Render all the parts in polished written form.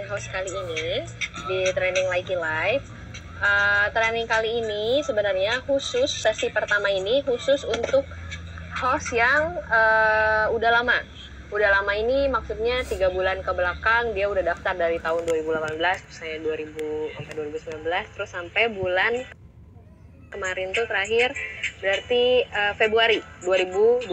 host kali ini di training Likee Live. Training kali ini sebenarnya khusus, sesi pertama ini khusus untuk host yang udah lama. Udah lama ini maksudnya 3 bulan ke belakang dia udah daftar dari tahun 2018, saya 2000 sampai 2019, terus sampai bulan kemarin tuh terakhir berarti Februari 2020.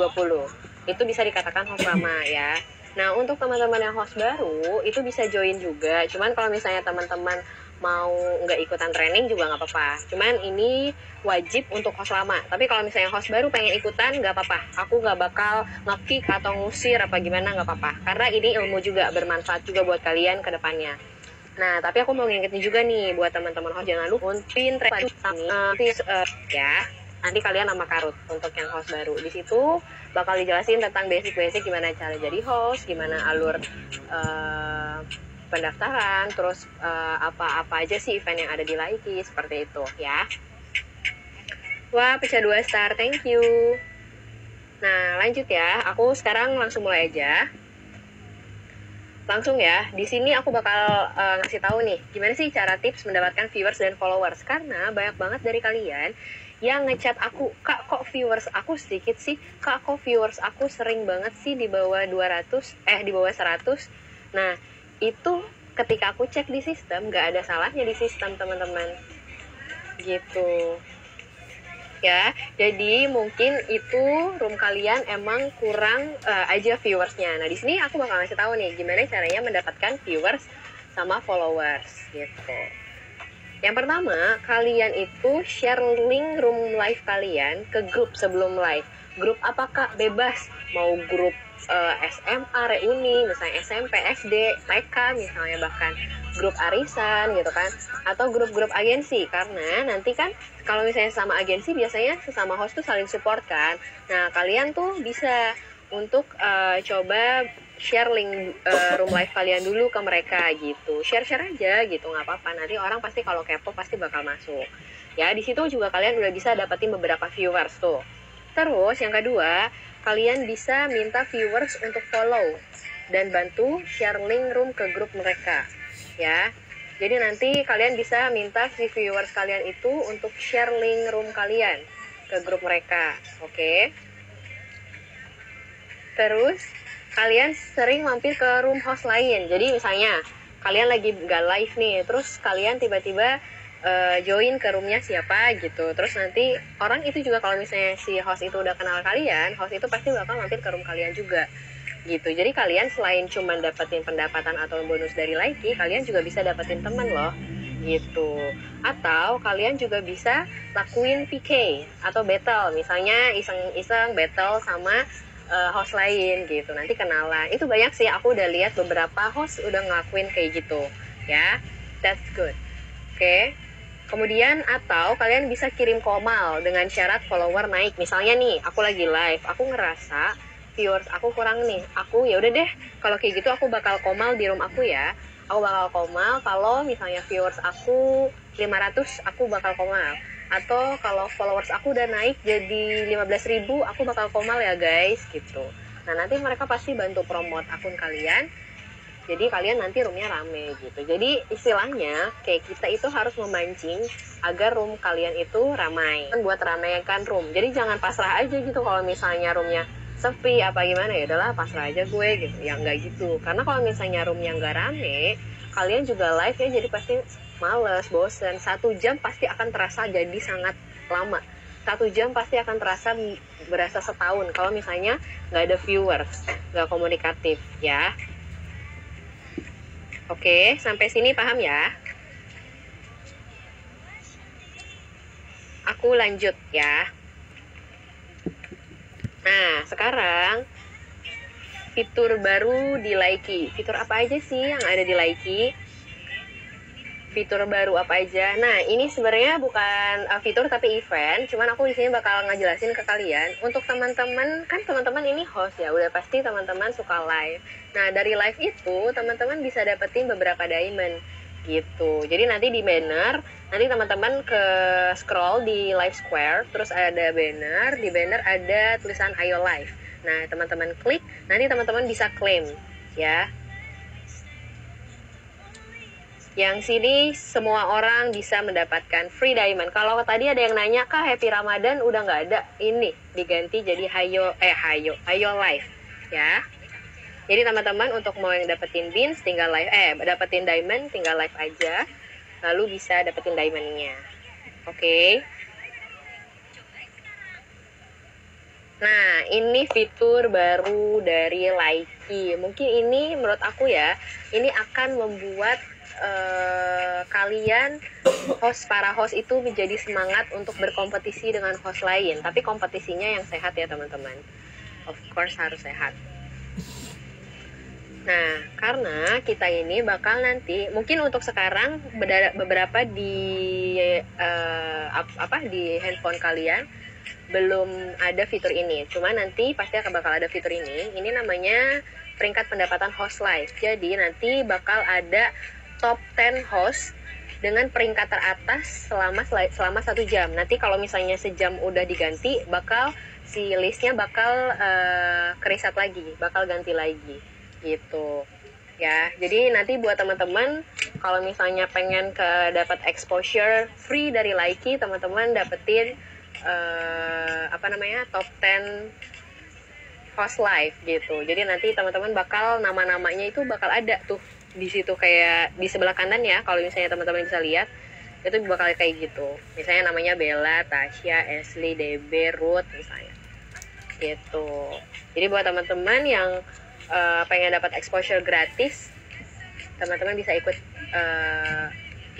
Itu bisa dikatakan host lama ya. Nah, untuk teman-teman yang host baru itu bisa join juga. Cuman kalau misalnya teman-teman mau nggak ikutan training juga nggak apa-apa. Cuman ini wajib untuk host lama. Tapi kalau misalnya host baru pengen ikutan nggak apa-apa. Aku nggak bakal nge-kick atau ngusir apa gimana, nggak apa-apa. Karena ini ilmu juga, bermanfaat juga buat kalian ke depannya. Nah, tapi aku mau ngingetin juga nih buat teman-teman host, jangan lupa unpin ya. Nanti kalian nama karut untuk yang host baru. Di situ bakal dijelasin tentang basic-basic gimana cara jadi host, gimana alur pendaftaran, terus apa-apa aja sih event yang ada di Likee, seperti itu ya. Wah, pecah 2 star, thank you. Nah, lanjut ya. Aku sekarang langsung mulai aja. Langsung ya, di sini aku bakal ngasih tahu nih, gimana sih cara tips mendapatkan viewers dan followers. Karena banyak banget dari kalian yang ngechat aku, Kak, kok viewers aku sedikit sih? Kak, kok viewers aku sering banget sih di bawah 200, di bawah 100. Nah, itu ketika aku cek di sistem, nggak ada salahnya di sistem, teman-teman. Gitu. Ya, jadi mungkin itu room kalian emang kurang aja viewersnya. Nah, di sini aku bakal ngasih tahu nih gimana caranya mendapatkan viewers sama followers gitu. Yang pertama, kalian itu share link room live kalian ke grup sebelum live. Grup apakah? Bebas. Mau grup SMA, reuni, misalnya SMP, SD, TK misalnya, bahkan grup arisan gitu kan, atau grup-grup agensi. Karena nanti kan kalau misalnya sama agensi biasanya sesama host tuh saling support kan. Nah, kalian tuh bisa untuk coba share link room live kalian dulu ke mereka gitu. Share-share aja gitu, nggak apa-apa. Nanti orang pasti kalau kepo pasti bakal masuk. Ya, di situ juga kalian udah bisa dapetin beberapa viewers tuh. Terus yang kedua, kalian bisa minta viewers untuk follow dan bantu share link room ke grup mereka. Ya. Jadi nanti kalian bisa minta si viewers kalian itu untuk share link room kalian ke grup mereka. Oke. Terus kalian sering mampir ke room host lain. Jadi misalnya kalian lagi nggak live nih, terus kalian tiba-tiba join ke roomnya siapa gitu. Terus nanti orang itu juga kalau misalnya si host itu udah kenal kalian, host itu pasti bakal mampir ke room kalian juga gitu. Jadi kalian selain cuma dapetin pendapatan atau bonus dari Likee, kalian juga bisa dapetin teman loh gitu. Atau kalian juga bisa lakuin PK atau battle, misalnya iseng-iseng battle sama host lain gitu, nanti kenalan. Itu banyak sih, aku udah lihat beberapa host udah ngelakuin kayak gitu ya. That's good. Oke. Kemudian atau kalian bisa kirim komal dengan syarat follower naik. Misalnya nih, aku lagi live, aku ngerasa viewers aku kurang nih. Aku ya udah deh, kalau kayak gitu aku bakal komal di room aku ya. Aku bakal komal kalau misalnya viewers aku 500, aku bakal komal. Atau kalau followers aku udah naik jadi 15.000, aku bakal komal ya guys gitu. Nah, nanti mereka pasti bantu promote akun kalian. Jadi kalian nanti roomnya rame gitu. Jadi istilahnya kayak kita itu harus memancing agar room kalian itu ramai. Buat ramaikan room. Jadi jangan pasrah aja gitu kalau misalnya roomnya sepi apa gimana, ya udahlah pasrah aja gue gitu. Ya enggak gitu. Karena kalau misalnya roomnya nggak rame, kalian juga live ya jadi pasti males, bosen. 1 jam pasti akan terasa jadi sangat lama. 1 jam pasti akan terasa berasa setahun kalau misalnya nggak ada viewers, nggak komunikatif ya. Oke, sampai sini paham ya? Aku lanjut ya. Nah, sekarang fitur baru di Likee. Fitur apa aja sih yang ada di Likee? Fitur baru apa aja? Nah, ini sebenarnya bukan fitur tapi event. Cuman aku di sini bakal ngejelasin ke kalian. Untuk teman-teman, kan teman-teman ini host ya, udah pasti teman-teman suka live. Nah, dari live itu teman-teman bisa dapetin beberapa diamond gitu. Jadi nanti di banner, nanti teman-teman ke scroll di live square, terus ada banner, di banner ada tulisan Ayo Live. Nah, teman-teman klik, nanti teman-teman bisa claim ya. Yang sini semua orang bisa mendapatkan free diamond. Kalau tadi ada yang nanya, Kak, Happy Ramadan udah nggak ada. Ini diganti jadi Hayo Life ya. Jadi teman-teman untuk mau yang dapetin beans tinggal live, dapetin diamond tinggal live aja. Lalu bisa dapetin diamondnya. Oke. Nah, ini fitur baru dari Likee. Mungkin ini menurut aku ya, ini akan membuat kalian para host itu menjadi semangat untuk berkompetisi dengan host lain. Tapi kompetisinya yang sehat ya teman-teman. Of course harus sehat. Nah, karena kita ini bakal nanti, mungkin untuk sekarang beberapa di di handphone kalian belum ada fitur ini. Cuma nanti pasti akan bakal ada fitur ini. Ini namanya peringkat pendapatan host live. Jadi nanti bakal ada top 10 host dengan peringkat teratas selama 1 jam. Nanti kalau misalnya sejam udah diganti, bakal si listnya bakal kereset lagi, bakal ganti lagi gitu ya. Jadi nanti buat teman-teman kalau misalnya pengen dapat exposure free dari Likee, teman-teman dapetin top 10 host live gitu. Jadi nanti teman-teman bakal nama-namanya itu bakal ada tuh di situ, kayak di sebelah kanan ya. Kalau misalnya teman-teman bisa lihat itu bakal kayak gitu. Misalnya namanya Bella, Tasya, Ashley, DB, Ruth misalnya gitu. Jadi buat teman-teman yang pengen dapat exposure gratis, teman-teman bisa ikut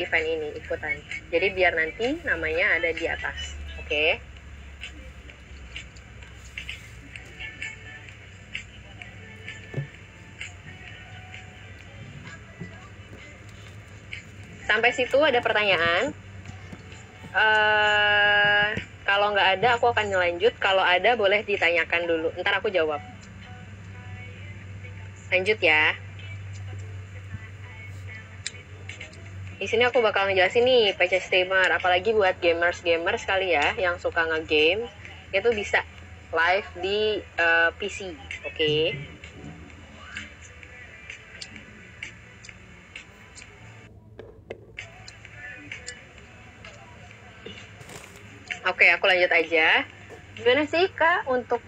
event ini, ikutan. Jadi biar nanti namanya ada di atas. Oke. Sampai situ ada pertanyaan? Kalau nggak ada, aku akan lanjut. Kalau ada, boleh ditanyakan dulu. Ntar aku jawab. Lanjut ya. Di sini aku bakal ngejelasin nih PC streamer, apalagi buat gamers kali ya yang suka nge-game, itu bisa live di PC. Oke. Oke, aku lanjut aja. Gimana sih Kak untuk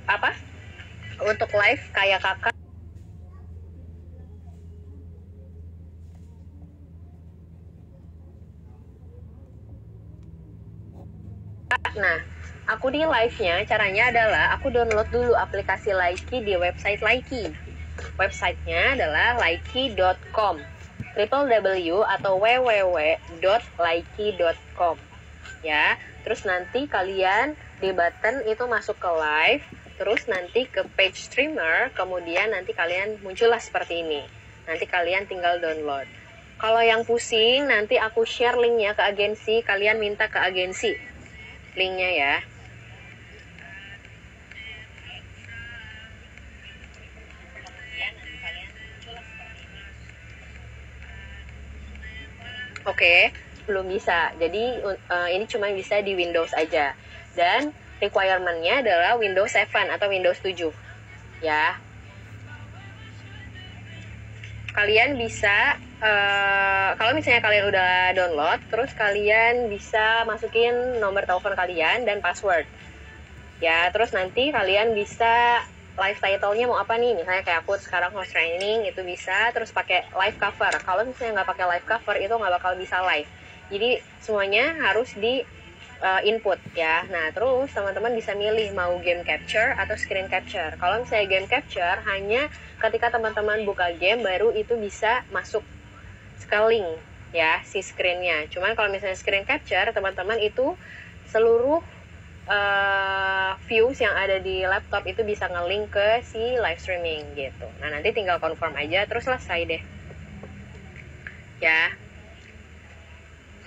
apa? Untuk live kayak Kakak. Nah, aku di live-nya caranya adalah aku download dulu aplikasi Likee di website Likee. Websitenya adalah likee.com, www atau www.likee.com ya. Terus nanti kalian di button itu masuk ke live, terus nanti ke page streamer, kemudian nanti kalian muncullah seperti ini. Nanti kalian tinggal download. Kalau yang pusing, nanti aku share linknya ke agensi, kalian minta ke agensi linknya ya. Oke, belum bisa. Jadi ini cuma bisa di Windows aja. Dan requirement-nya adalah Windows 7 atau Windows 7. Ya. Kalian bisa kalau misalnya kalian udah download, terus kalian bisa masukin nomor telepon kalian dan password. Ya, terus nanti kalian bisa live title-nya mau apa nih, misalnya kayak aku sekarang host training itu bisa, terus pakai live cover. Kalau misalnya nggak pakai live cover itu nggak bakal bisa live. Jadi semuanya harus di input ya. Nah terus teman-teman bisa milih mau game capture atau screen capture. Kalau misalnya game capture hanya ketika teman-teman buka game baru itu bisa masuk scaling ya si screennya. Cuman kalau misalnya screen capture teman-teman itu seluruh views yang ada di laptop itu bisa nge-link ke si live streaming gitu. Nah nanti tinggal confirm aja terus selesai deh ya.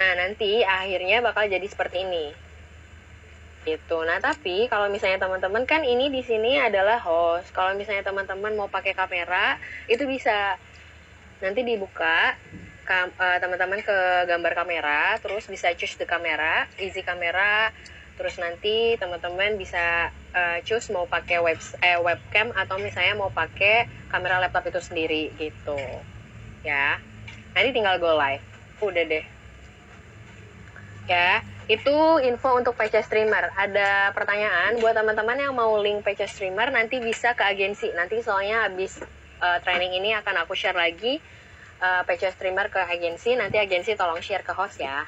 Nah nanti akhirnya bakal jadi seperti ini gitu. Nah tapi kalau misalnya teman-teman kan ini di sini adalah host, kalau misalnya teman-teman mau pakai kamera itu bisa nanti dibuka teman-teman ke gambar kamera, terus bisa choose the kamera, easy kamera, terus nanti teman-teman bisa choose mau pakai webcam atau misalnya mau pakai kamera laptop itu sendiri gitu ya. Nanti tinggal go live, udah deh ya. Itu info untuk PC Streamer. Ada pertanyaan buat teman-teman yang mau link PC Streamer, nanti bisa ke agensi. Nanti soalnya habis training ini akan aku share lagi PC Streamer ke agensi. Nanti agensi tolong share ke host ya.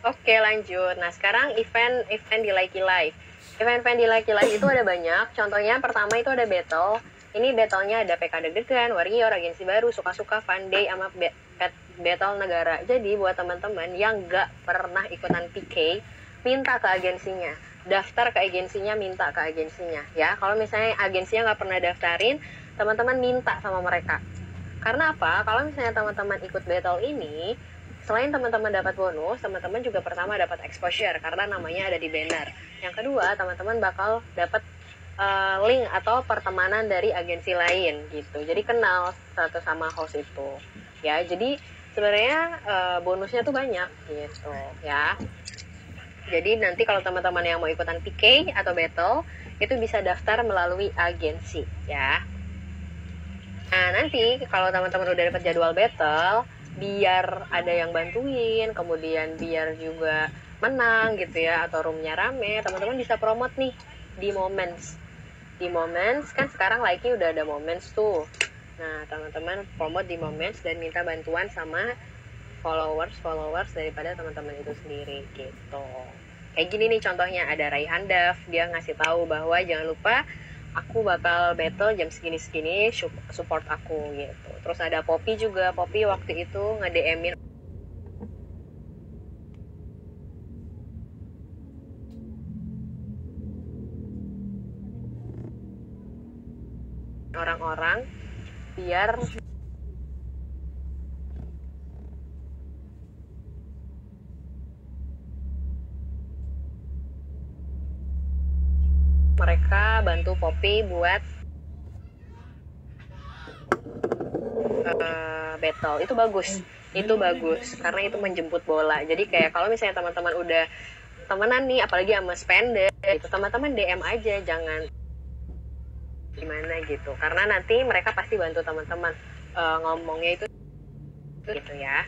Oke, lanjut. Nah, sekarang event di Likee Live. Event di Likee Live itu ada banyak. Contohnya pertama itu ada battle. Ini battle-nya ada PK Deg-Degan, Warrior, agensi baru, suka-suka, Fun Day, sama battle negara. Jadi buat teman-teman yang nggak pernah ikutan PK, minta ke agensinya. Daftar ke agensinya, minta ke agensinya. Ya, kalau misalnya agensinya nggak pernah daftarin, teman-teman minta sama mereka. Karena apa? Kalau misalnya teman-teman ikut battle ini, selain teman-teman dapat bonus, teman-teman juga pertama dapat exposure karena namanya ada di banner. Yang kedua, teman-teman bakal dapat link atau pertemanan dari agensi lain gitu. Jadi kenal satu sama host itu. Ya, jadi sebenarnya bonusnya tuh banyak gitu ya. Jadi nanti kalau teman-teman yang mau ikutan PK atau battle, itu bisa daftar melalui agensi ya. Nah, nanti kalau teman-teman udah dapat jadwal battle, biar ada yang bantuin, kemudian biar juga menang gitu ya, atau roomnya rame, teman-teman bisa promote nih di Moments. Di Moments, kan sekarang Likee udah ada Moments tuh. Nah, teman-teman promote di Moments dan minta bantuan sama followers daripada teman-teman itu sendiri gitu. Kayak gini nih contohnya, ada Raihan Daf, dia ngasih tahu bahwa jangan lupa aku bakal battle jam segini-segini, support aku gitu. Terus ada Poppy juga, Poppy waktu itu nge-DM-in orang-orang biar mereka bantu Poppy buat battle. Itu bagus karena itu menjemput bola. Jadi kayak kalau misalnya teman-teman udah temenan nih, apalagi sama Spender itu, teman-teman DM aja, jangan gimana gitu, karena nanti mereka pasti bantu teman-teman ngomongnya itu gitu ya.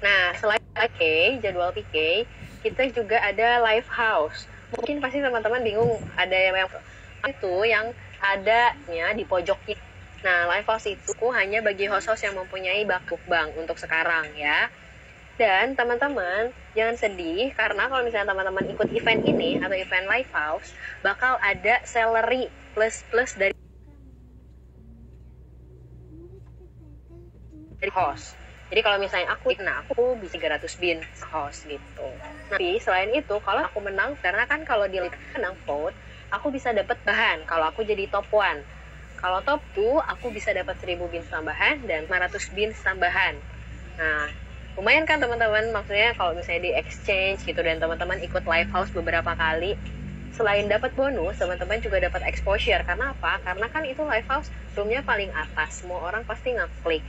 Nah, selain PK, jadwal PK, kita juga ada live house. Mungkin pasti teman-teman bingung, ada yang itu yang adanya di pojok kiri. Nah, live house itu hanya bagi host-host yang mempunyai bukbang untuk sekarang ya. Dan teman-teman jangan sedih, karena kalau misalnya teman-teman ikut event ini atau event live house, bakal ada salary plus dari host. Jadi kalau misalnya aku bisa 300 bin host gitu. Tapi selain itu, kalau aku menang, karena kan kalau di menang vote, aku bisa dapat bahan kalau aku jadi top 1. Kalau top 2, aku bisa dapat 1000 bin tambahan dan 500 bin tambahan. Nah, lumayan kan teman-teman, maksudnya kalau misalnya di exchange gitu dan teman-teman ikut live house beberapa kali, selain dapat bonus, teman-teman juga dapat exposure. Karena apa? Karena kan itu live house roomnya paling atas, semua orang pasti ngeklik.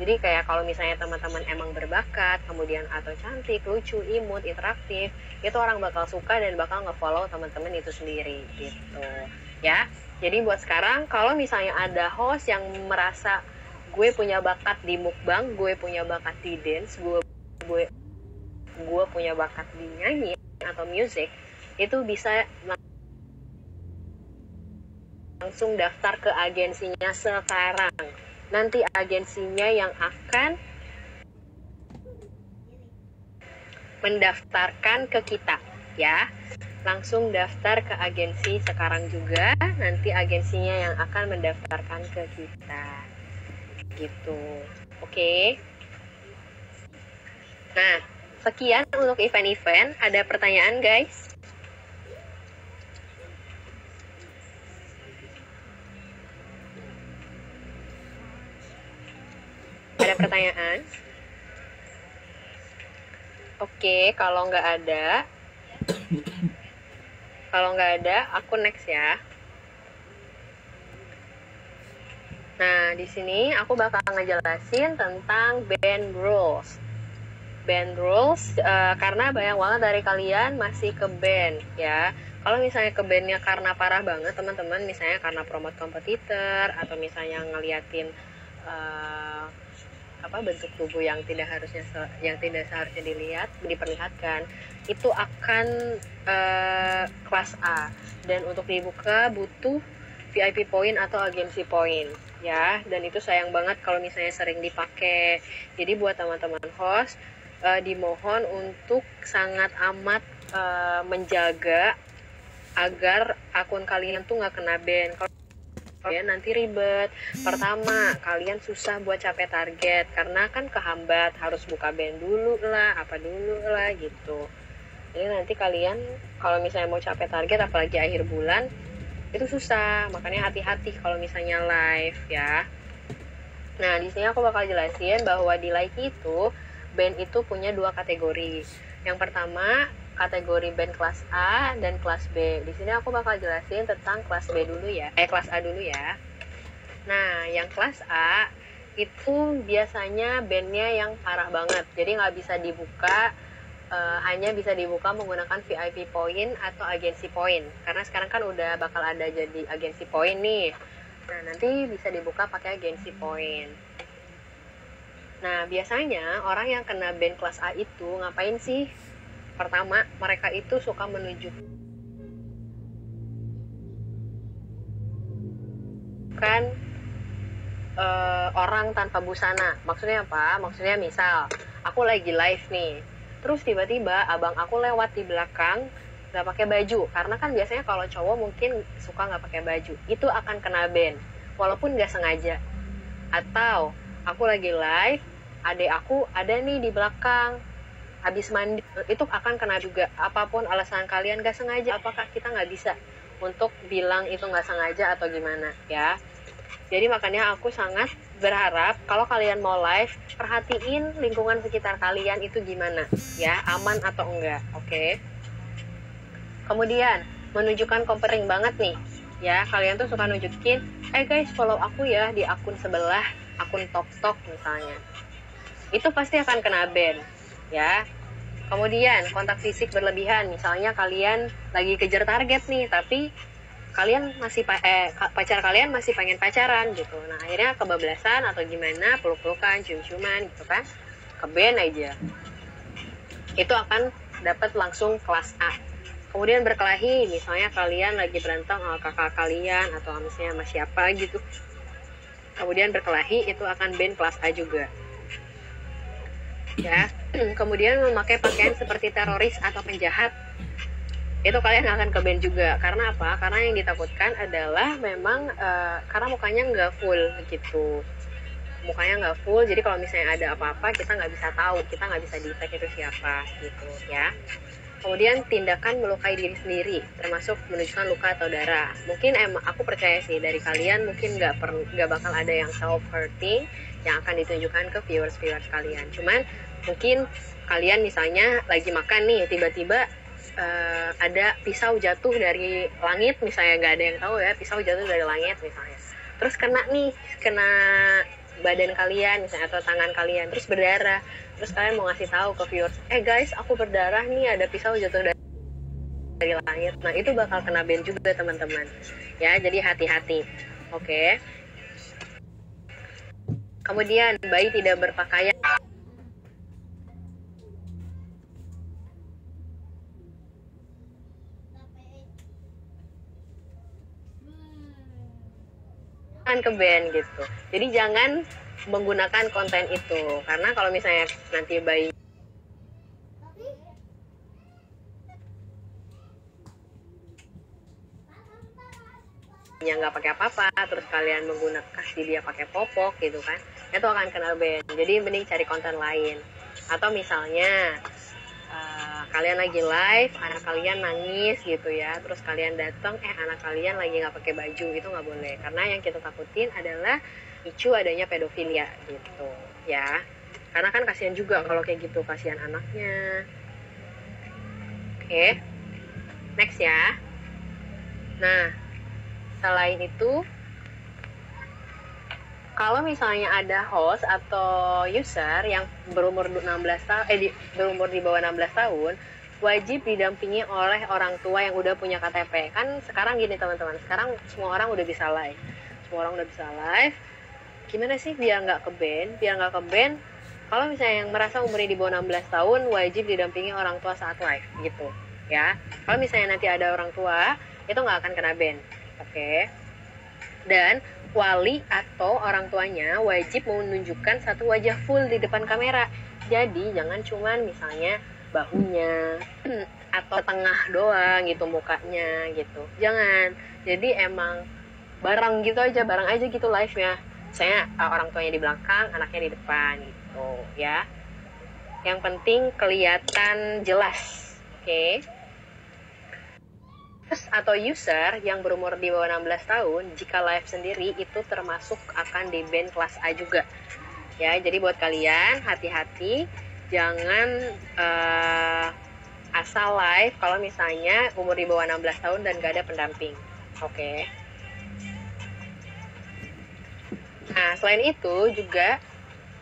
Jadi kayak kalau misalnya teman-teman emang berbakat, kemudian atau cantik, lucu, imut, interaktif, itu orang bakal suka dan bakal nge-follow teman-teman itu sendiri gitu ya. Jadi buat sekarang, kalau misalnya ada host yang merasa gue punya bakat di mukbang, gue punya bakat di dance, gue punya bakat di nyanyi atau music, itu bisa langsung daftar ke agensinya sekarang. Nanti agensinya yang akan mendaftarkan ke kita ya. Langsung daftar ke agensi sekarang juga, nanti agensinya yang akan mendaftarkan ke kita gitu. Oke. Nah, sekian untuk event-event. Ada pertanyaan guys? Ada pertanyaan? Oke, kalau nggak ada, aku next ya. Nah, di sini aku bakal ngejelasin tentang band rules. Band rules karena banyak banget dari kalian masih ke band ya. Kalau misalnya ke bandnya karena parah banget teman-teman, misalnya karena promote kompetitor atau misalnya ngeliatin bentuk tubuh yang tidak seharusnya diperlihatkan, itu akan kelas A. Dan untuk dibuka butuh VIP point atau agensi point ya, dan itu sayang banget kalau misalnya sering dipakai. Jadi buat teman-teman host dimohon untuk sangat amat menjaga agar akun kalian tuh nggak kena ban. Kalau kalian nanti ribet, pertama kalian susah buat capai target karena kan kehambat, harus buka band dulu lah, apa dulu lah gitu. Jadi nanti kalian kalau misalnya mau capai target apalagi akhir bulan itu susah, makanya hati-hati kalau misalnya live ya. Nah, di sini aku bakal jelasin bahwa di Likee itu band itu punya 2 kategori. Yang pertama, kategori band kelas A dan kelas B. Di sini aku bakal jelasin tentang kelas B dulu ya. Kelas A dulu ya. Nah, yang kelas A itu biasanya bandnya yang parah banget. Jadi nggak bisa dibuka, hanya bisa dibuka menggunakan VIP point atau agensi point. Karena sekarang kan udah bakal ada jadi agensi point nih. Nah, nanti bisa dibuka pakai agensi point. Nah, biasanya orang yang kena band kelas A itu ngapain sih? Pertama, mereka itu suka menunjukkan orang tanpa busana. Maksudnya apa? Maksudnya misal, aku lagi live nih, terus tiba-tiba abang aku lewat di belakang nggak pakai baju, karena kan biasanya kalau cowok mungkin suka nggak pakai baju, itu akan kena ban, walaupun nggak sengaja. Atau aku lagi live, adek aku ada nih di belakang habis mandi, itu akan kena juga. Apapun alasan kalian gak sengaja, apakah kita nggak bisa untuk bilang itu nggak sengaja atau gimana ya. Jadi makanya aku sangat berharap kalau kalian mau live, perhatiin lingkungan sekitar kalian itu gimana ya, aman atau enggak. Oke. Kemudian menunjukkan comparing banget nih ya, kalian tuh suka nunjukin, guys follow aku ya di akun sebelah, akun tok misalnya, itu pasti akan kena ban ya. Kemudian kontak fisik berlebihan, misalnya kalian lagi kejar target nih, tapi kalian masih pacar kalian masih pengen pacaran gitu, nah akhirnya kebablasan atau gimana, peluk-pelukan, cium-ciuman gitu kan, ke-ban aja, itu akan dapat langsung kelas A. Kemudian berkelahi, misalnya kalian lagi berantem sama kakak kalian atau misalnya sama siapa gitu, kemudian berkelahi, itu akan ban kelas A juga ya. Kemudian memakai pakaian seperti teroris atau penjahat, itu kalian akan ke-ban juga. Karena apa? Karena yang ditakutkan adalah memang karena mukanya nggak full gitu, mukanya nggak full, jadi kalau misalnya ada apa-apa kita nggak bisa tahu, kita nggak bisa detect itu siapa gitu ya. Kemudian tindakan melukai diri sendiri, termasuk menunjukkan luka atau darah. Mungkin aku percaya sih dari kalian mungkin nggak bakal ada yang self hurting yang akan ditunjukkan ke viewers kalian. Cuman mungkin kalian misalnya lagi makan nih, tiba-tiba ada pisau jatuh dari langit misalnya, nggak ada yang tahu ya, pisau jatuh dari langit misalnya, terus kena badan kalian misalnya atau tangan kalian, terus berdarah, terus kalian mau ngasih tahu ke viewers, guys aku berdarah nih, ada pisau jatuh dari langit. Nah itu bakal kena ban juga teman-teman ya, jadi hati-hati. Oke. Kemudian bayi tidak berpakaian ke-ban gitu. Jadi jangan menggunakan konten itu, karena kalau misalnya nanti bayi yang nggak pakai apa-apa, terus kalian kasih dia pakai popok gitu kan, itu akan kena ban. Jadi mending cari konten lain. Atau misalnya kalian lagi live, anak kalian nangis gitu ya, terus kalian datang, anak kalian lagi nggak pakai baju, itu nggak boleh, karena yang kita takutin adalah isu adanya pedofilia gitu ya. Karena kan kasihan juga kalau kayak gitu, kasihan anaknya. Oke, next ya. Nah, selain itu kalau misalnya ada host atau user yang berumur 16 tahun berumur di bawah 16 tahun, wajib didampingi oleh orang tua yang udah punya KTP. Kan sekarang gini teman-teman, sekarang semua orang udah bisa live. Semua orang udah bisa live. Gimana sih biar nggak ke ban? Biar nggak ke ban, kalau misalnya yang merasa umurnya di bawah 16 tahun, wajib didampingi orang tua saat live gitu. Ya, kalau misalnya nanti ada orang tua, itu nggak akan kena ban. Oke. Dan wali atau orang tuanya wajib menunjukkan satu wajah full di depan kamera. Jadi jangan cuman misalnya bahunya atau tengah doang gitu mukanya gitu. Jangan. Jadi emang bareng aja gitu live-nya. Saya orang tuanya di belakang, anaknya di depan gitu ya. Yang penting kelihatan jelas. Oke. Atau user yang berumur di bawah 16 tahun jika live sendiri itu termasuk akan di ban kelas A juga ya. Jadi buat kalian hati-hati, jangan asal live kalau misalnya umur di bawah 16 tahun dan gak ada pendamping. Oke. Nah selain itu juga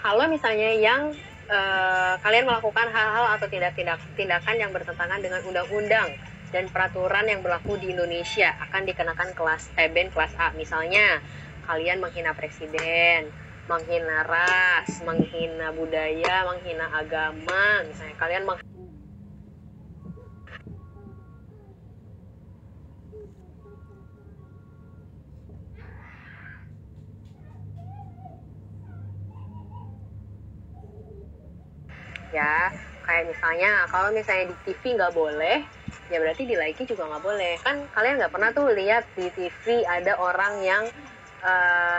kalau misalnya yang kalian melakukan hal-hal atau tindakan yang bertentangan dengan undang-undang dan peraturan yang berlaku di Indonesia akan dikenakan ban kelas A. Misalnya kalian menghina presiden, menghina ras, menghina budaya, menghina agama, misalnya kalian ya kayak misalnya kalau misalnya di TV nggak boleh, ya berarti di Likee juga nggak boleh. Kan kalian nggak pernah tuh lihat di TV ada orang yang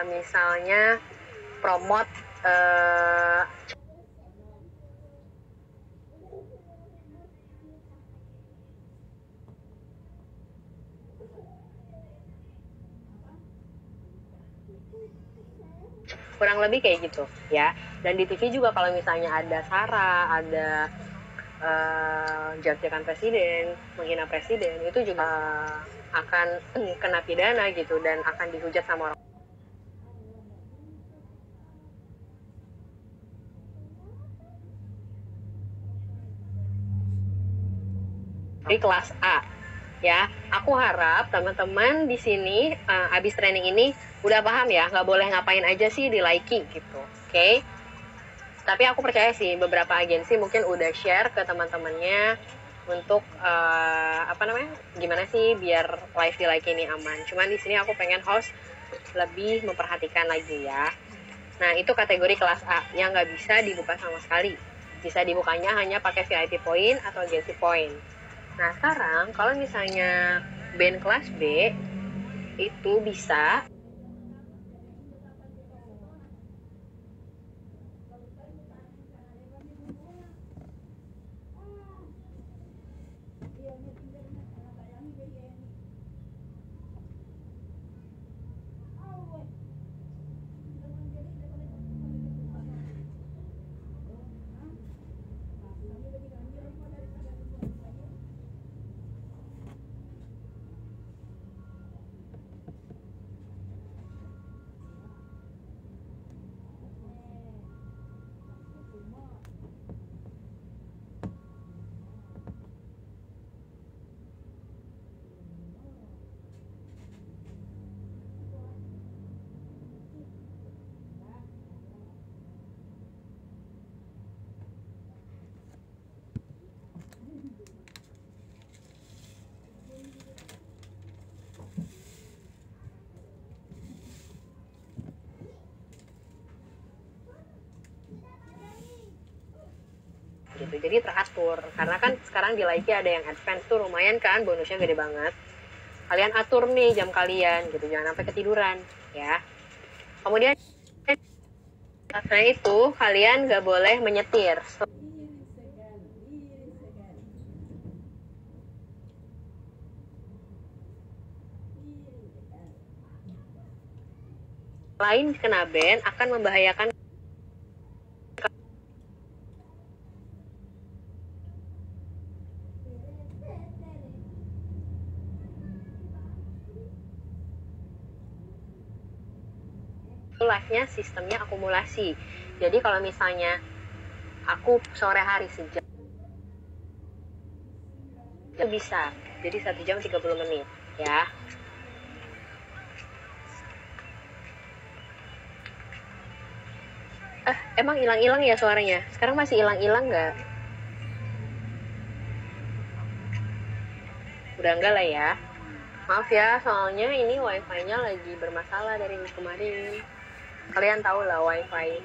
misalnya promote kurang lebih kayak gitu ya. Dan di TV juga kalau misalnya ada sara, ada jak-jakan presiden, menghina presiden, itu juga akan kena pidana gitu dan akan dihujat sama orang di kelas A ya. Aku harap teman-teman di sini abis training ini udah paham ya, nggak boleh ngapain aja sih di Likee gitu. Oke. Tapi aku percaya sih beberapa agensi mungkin udah share ke teman-temannya untuk gimana sih biar live di Likee ini aman. Cuman di sini aku pengen host lebih memperhatikan lagi ya. Nah itu kategori kelas A yang nggak bisa dibuka sama sekali. Bisa dibukanya hanya pakai VIP point atau agensi point. Nah sekarang kalau misalnya band kelas B itu bisa gitu. Jadi teratur. Karena kan sekarang di Likee ada yang advance tuh lumayan kan, bonusnya gede banget. Kalian atur nih jam kalian gitu, jangan sampai ketiduran ya. Kemudian selain itu kalian gak boleh menyetir. Selain kena ban akan membahayakan live-nya sistemnya akumulasi. Jadi kalau misalnya aku sore hari sejam itu bisa. Jadi 1 jam 30 menit ya. Emang hilang-hilang ya suaranya? Sekarang masih hilang-hilang nggak? Udah enggak lah ya. Maaf ya, soalnya ini wifi-nya lagi bermasalah dari kemarin. Kalian tahu lah wifi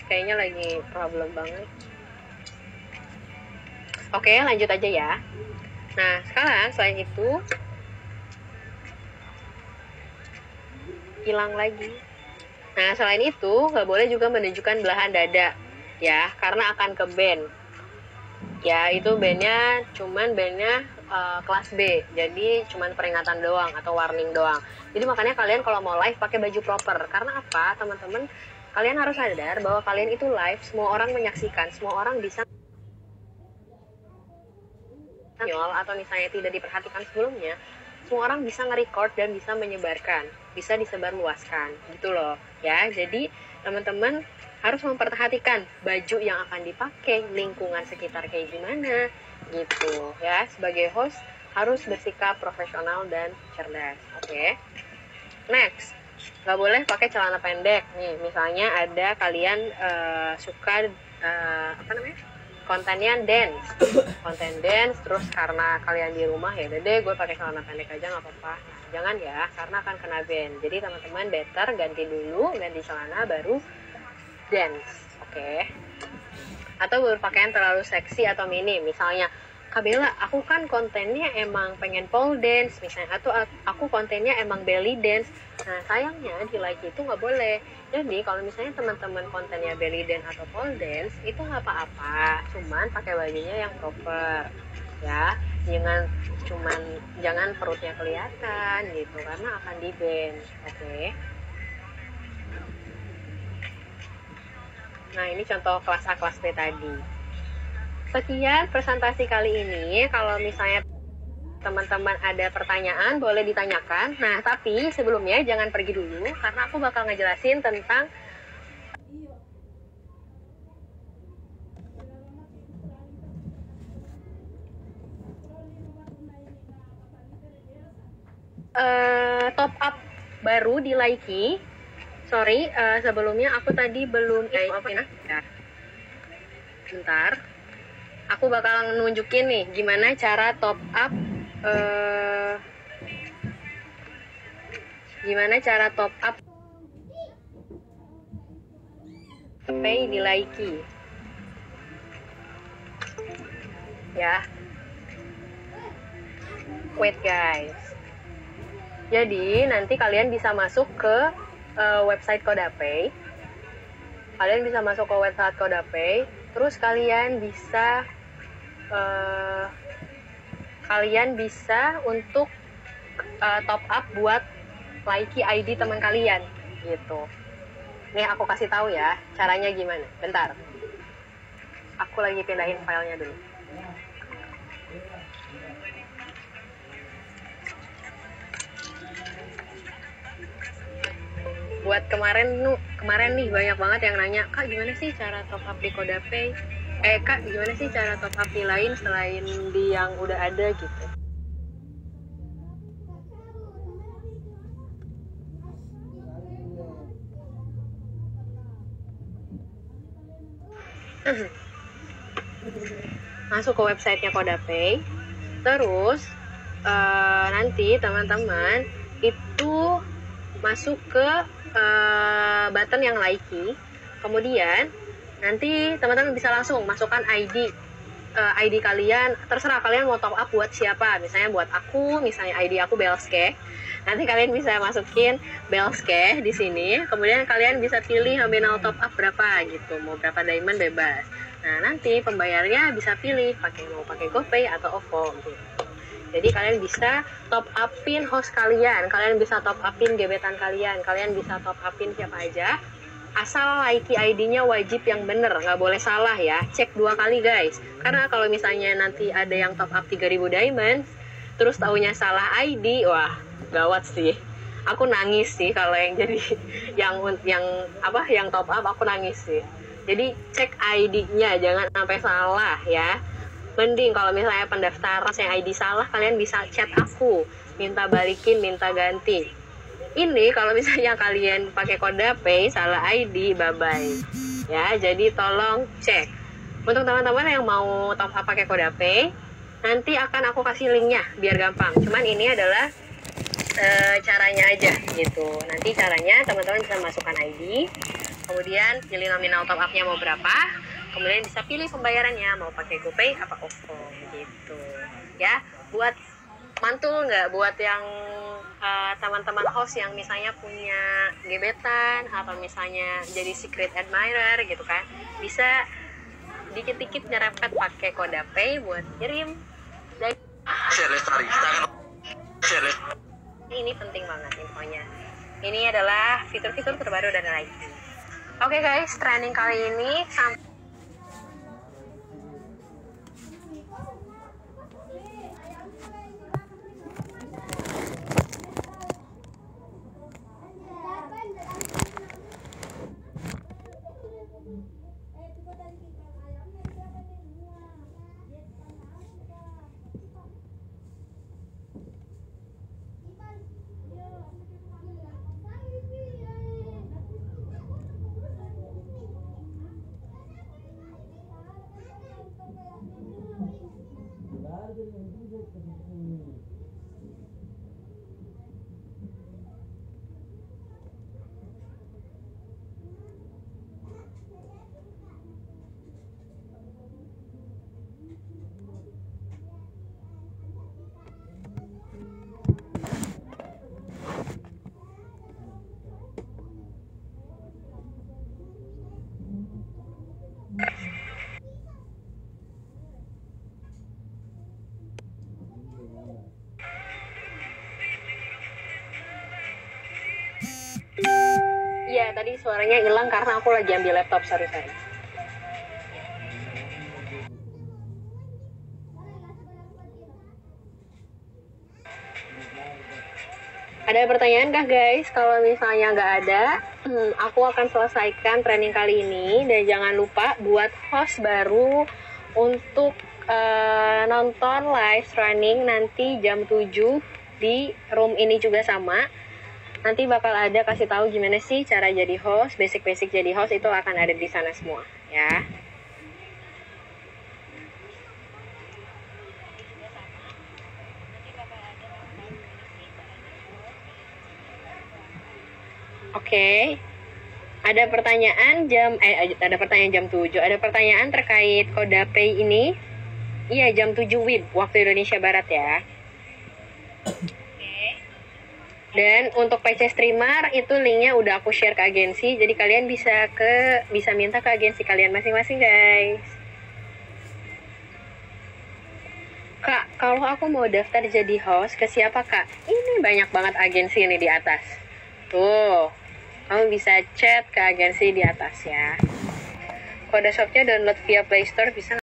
kayaknya lagi problem banget. Oke, lanjut aja ya. Nah, sekarang selain itu hilang lagi. Nah, selain itu nggak boleh juga menunjukkan belahan dada ya, karena akan ke band. Ya, itu bandnya kelas B, jadi cuman peringatan doang atau warning doang. Jadi makanya kalian kalau mau live pakai baju proper. Karena apa, teman-teman? Kalian harus sadar bahwa kalian itu live, semua orang menyaksikan, semua orang bisa atau misalnya tidak diperhatikan sebelumnya, semua orang bisa nge-record dan bisa menyebarkan, bisa disebarluaskan, gitu loh ya. Jadi teman-teman harus memperhatikan baju yang akan dipakai, lingkungan sekitar kayak gimana, gitu ya. Sebagai host harus bersikap profesional dan cerdas. Oke. Next, nggak boleh pakai celana pendek nih. Misalnya ada kalian suka kontennya konten dance, terus karena kalian di rumah ya udah deh gue pakai celana pendek aja nggak apa-apa. Nah, jangan ya, karena akan kena ban. Jadi teman-teman better ganti celana baru dance, oke? Atau berpakaian terlalu seksi atau minim, misalnya Kak Bella, aku kan kontennya emang pengen pole dance misalnya, atau aku kontennya emang belly dance. Nah sayangnya di like itu nggak boleh. Jadi kalau misalnya teman-teman kontennya belly dance atau pole dance itu nggak apa-apa, cuman pakai bajunya yang proper ya, jangan perutnya kelihatan gitu karena akan di ban, oke? Nah, ini contoh kelas A, kelas B tadi. Sekian presentasi kali ini. Kalau misalnya teman-teman ada pertanyaan, boleh ditanyakan. Nah, tapi sebelumnya jangan pergi dulu, karena aku bakal ngejelasin tentang top up baru di Likee. Sorry, sebelumnya aku tadi belum bentar. Aku bakal nunjukin nih gimana cara top up pay di Likee. Ya. Wait guys. Jadi nanti kalian bisa masuk ke website Kodapay. Terus kalian bisa untuk top up buat Likee ID teman kalian gitu. Nih aku kasih tahu ya caranya gimana. Bentar. Aku lagi pindahin filenya dulu. Buat kemarin nih banyak banget yang nanya, Kak gimana sih cara top up di Kodapay? Kak gimana sih cara top up di lain selain di yang udah ada gitu? Masuk ke websitenya Kodapay, terus nanti teman-teman itu masuk ke button yang Likee, kemudian nanti teman-teman bisa langsung masukkan ID kalian, terserah kalian mau top up buat siapa. Misalnya buat aku, misalnya ID aku Belske. Nanti kalian bisa masukin Belske di sini, kemudian kalian bisa pilih nominal top up berapa gitu, mau berapa diamond bebas. Nah nanti pembayarnya bisa pilih mau pakai GoPay atau OVO gitu. Jadi kalian bisa top upin host kalian bisa top upin gebetan kalian bisa top upin siapa aja. Asal Likee ID-nya wajib yang bener, nggak boleh salah ya. Cek 2 kali guys. Karena kalau misalnya nanti ada yang top up 3000 diamond, terus taunya salah ID, wah gawat sih. aku nangis sih kalau yang jadi yang top up aku nangis sih. Jadi cek ID-nya jangan sampai salah ya. Mending kalau misalnya pendaftaran yang ID salah, kalian bisa chat aku, minta balikin, minta ganti. Ini kalau misalnya kalian pakai kode pay salah ID, bye bye ya. Jadi tolong cek. Untuk teman-teman yang mau top up pakai kode pay, nanti akan aku kasih linknya biar gampang. Cuman ini adalah caranya aja gitu. Nanti caranya teman-teman bisa masukkan ID, kemudian pilih nominal top upnya mau berapa, kemudian bisa pilih pembayarannya mau pakai GoPay apa OVO gitu ya. Buat mantul nggak buat yang teman-teman host yang misalnya punya gebetan atau misalnya jadi secret admirer gitu kan, bisa dikit-dikit nyerempet pakai kode pay buat kirim. Dan ini penting banget infonya. Ini adalah fitur-fitur terbaru dari Nike. Oke guys, training kali ini sampai ya tadi suaranya hilang karena aku lagi ambil laptop, sorry. Ada pertanyaan kah guys? Kalau misalnya nggak ada, aku akan selesaikan training kali ini. Dan jangan lupa buat host baru untuk nonton live training nanti jam 7 di room ini juga sama. Nanti bakal ada kasih tahu gimana sih cara jadi host, basic-basic jadi host itu akan ada di sana semua ya. Oke. Ada pertanyaan jam jam 7. Ada pertanyaan terkait kode pay ini? Iya, jam 7 WIB waktu Indonesia Barat ya. Dan untuk PC streamer itu linknya udah aku share ke agensi, jadi kalian bisa minta ke agensi kalian masing-masing guys. Kak, kalau aku mau daftar jadi host ke siapa kak? Ini banyak banget agensi ini di atas. Tuh, kamu bisa chat ke agensi di atas ya. Kode shopnya download via Play Store bisa.